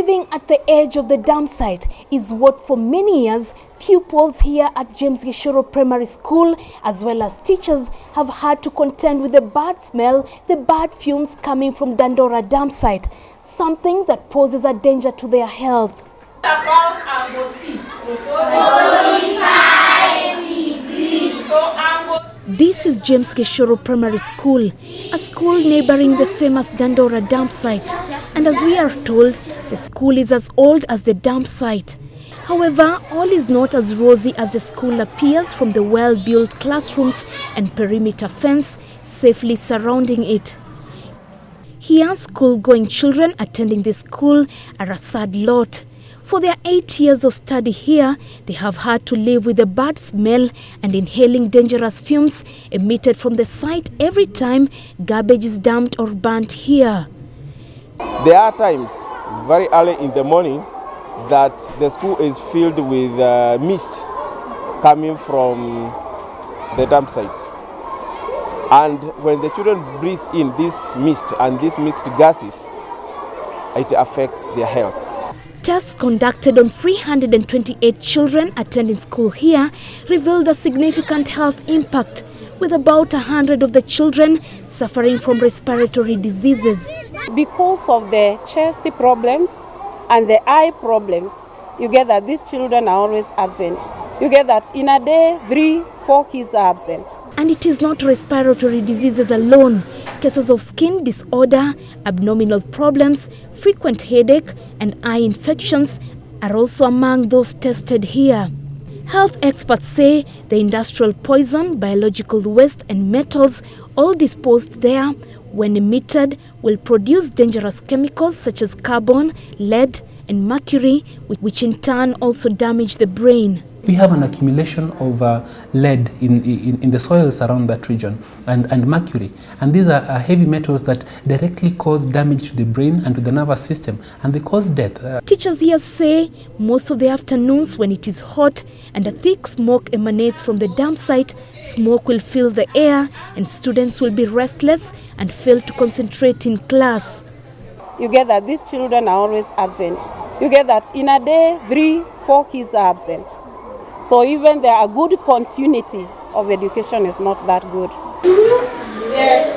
Living at the edge of the Dumpsite is what for many years pupils here at James Gishoro Primary School as well as teachers have had to contend with the bad smell, the bad fumes coming from Dandora Dumpsite, something that poses a danger to their health. This is James Gishoro Primary School, a school neighboring the famous Dandora Dumpsite. And as we are told, the school is as old as the Dumpsite. However, all is not as rosy as the school appears from the well-built classrooms and perimeter fence safely surrounding it. Here, school-going children attending the school are a sad lot. For their 8 years of study here, they have had to live with the bad smell and inhaling dangerous fumes emitted from the site every time garbage is dumped or burnt here. There are times, very early in the morning, that the school is filled with mist coming from the dump site. And when the children breathe in this mist and these mixed gases, it affects their health. Tests conducted on 328 children attending school here revealed a significant health impact, with about 100 of the children suffering from respiratory diseases. Because of the chest problems and the eye problems, you get that these children are always absent. You get that in a day, 3-4 kids are absent. And it is not respiratory diseases alone. Cases of skin disorder, abdominal problems, frequent headache and eye infections are also among those tested here. Health experts say the industrial poison, biological waste and metals all disposed there when emitted will produce dangerous chemicals such as carbon, lead and mercury, which in turn also damage the brain. We have an accumulation of lead in the soils around that region and mercury. And these are heavy metals that directly cause damage to the brain and to the nervous system, and they cause death. Teachers here say most of the afternoons when it is hot and a thick smoke emanates from the dump site, smoke will fill the air and students will be restless and fail to concentrate in class. You get that these children are always absent. You get that in a day, 3-4 kids are absent. So even there a good continuity of education is not that good. The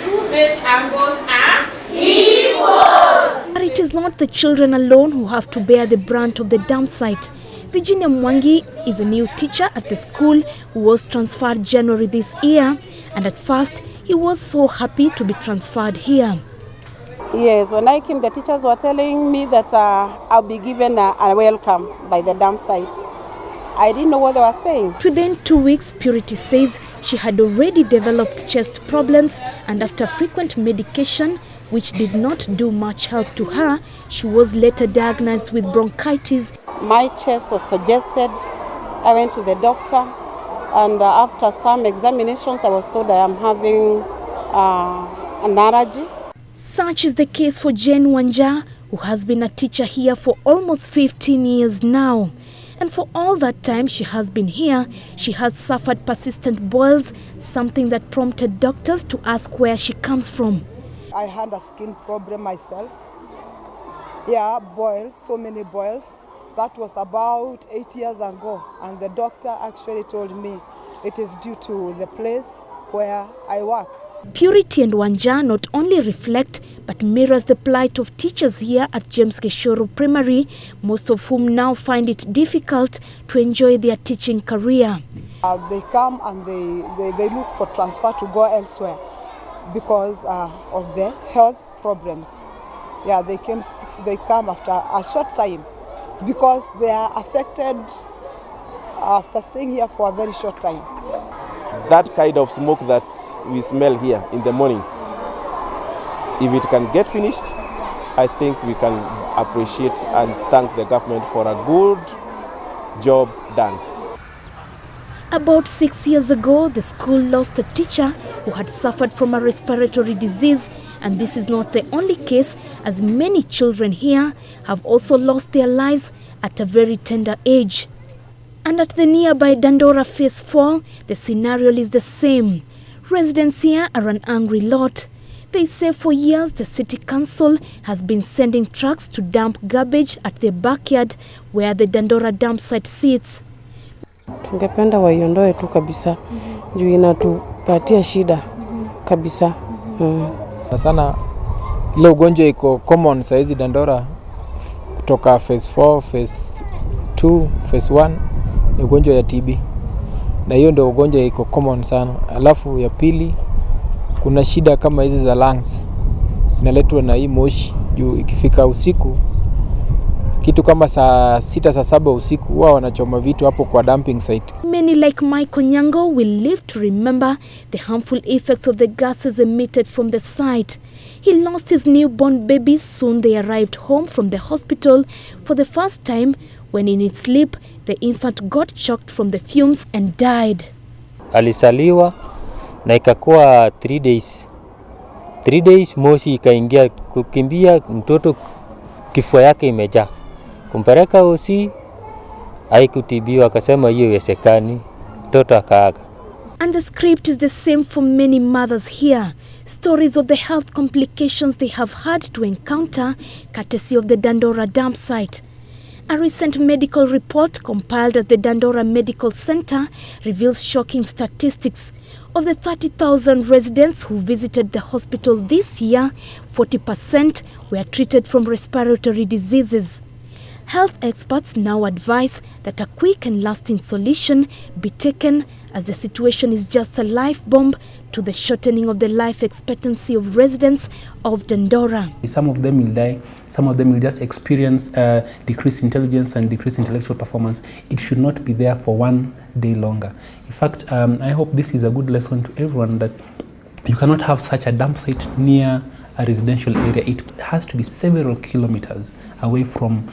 two base angles are equal. But it is not the children alone who have to bear the brunt of the dump site. Virginia Mwangi is a new teacher at the school who was transferred January this year, and at first he was so happy to be transferred here. Yes, when I came, the teachers were telling me that I'll be given a welcome by the dump site. I didn't know what they were saying. Within 2 weeks, Purity says she had already developed chest problems, and after frequent medication, which did not do much help to her, she was later diagnosed with bronchitis. My chest was congested. I went to the doctor, and after some examinations, I was told I am having an allergy. Such is the case for Jane Wanja, who has been a teacher here for almost 15 years now. And for all that time she has been here, she has suffered persistent boils, something that prompted doctors to ask where she comes from. I had a skin problem myself. Yeah, boils, so many boils. That was about 8 years ago, and the doctor actually told me it is due to the place where I work. Purity and Wanja not only reflect but mirrors the plight of teachers here at James Gishoro Primary, most of whom now find it difficult to enjoy their teaching career. They come and they look for transfer to go elsewhere because of the health problems. Yeah, they come after a short time because they are affected after staying here for a very short time. That kind of smoke that we smell here in the morning, if it can get finished, I think we can appreciate and thank the government for a good job done. About 6 years ago, the school lost a teacher who had suffered from a respiratory disease, and this is not the only case, as many children here have also lost their lives at a very tender age. And at the nearby Dandora Phase 4, the scenario is the same. Residents here are an angry lot. They say for years the city council has been sending trucks to dump garbage at their backyard where the Dandora Dumpsite sits. Tungependa waiondoe tu kabisa. Juu inatupatia shida kabisa. Sana ile ugonjwa iko common saizi Dandora kutoka phase 4, phase 2, phase 1 ni ugonjwa ya TB. Na hiyo ndio ugonjwa iko common sana. Alafu ya pili kuna shida kama hizi za lungs. Inaletwa na hii moshi juu ikifika usiku kitu kama saa 6 saa 7 usiku huwa wanachoma vitu hapo kwa dumping site. Many like Michael Nyango will live to remember the harmful effects of the gases emitted from the site. He lost his newborn baby soon they arrived home from the hospital for the first time when in his sleep the infant got shocked from the fumes and died. Alisaliwa na ikakuwa 3 days. 3 days moshi ikaingia kukimbia mtoto kifua yake imejaa. Kumpeleka hosi haikutibiwa akasema hiyo haiwezekani mtoto akaaga. And the script is the same for many mothers here. Stories of the health complications they have had to encounter courtesy of the Dandora Dumpsite. A recent medical report compiled at the Dandora Medical Center reveals shocking statistics. Of the 30,000 residents who visited the hospital this year, 40% were treated from respiratory diseases. Health experts now advise that a quick and lasting solution be taken as the situation is just a life bomb to the shortening of the life expectancy of residents of Dandora. Some of them will die, some of them will just experience decreased intelligence and decreased intellectual performance. It should not be there for one day longer. In fact, I hope this is a good lesson to everyone that you cannot have such a dump site near a residential area. It has to be several kilometers away from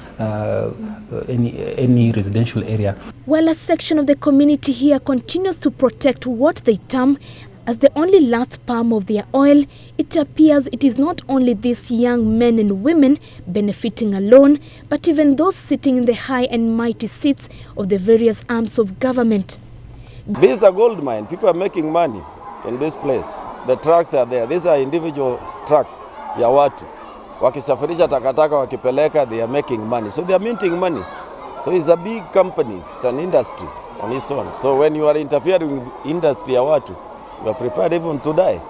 any residential area. While a section of the community here continues to protect what they term as the only last palm of their oil, it appears it is not only these young men and women benefiting alone, but even those sitting in the high and mighty seats of the various arms of government. This is a gold mine. People are making money in this place. The trucks are there. These are individual trucks ya watu. Wakisafirisha takataka wakipeleka, they are making money. So they are minting money. So it's a big company. It's an industry on its own. So when you are interfering with industry ya watu, you are prepared even to die.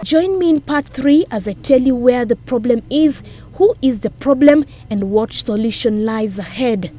Join me in part 3 as I tell you where the problem is, who is the problem, and what solution lies ahead.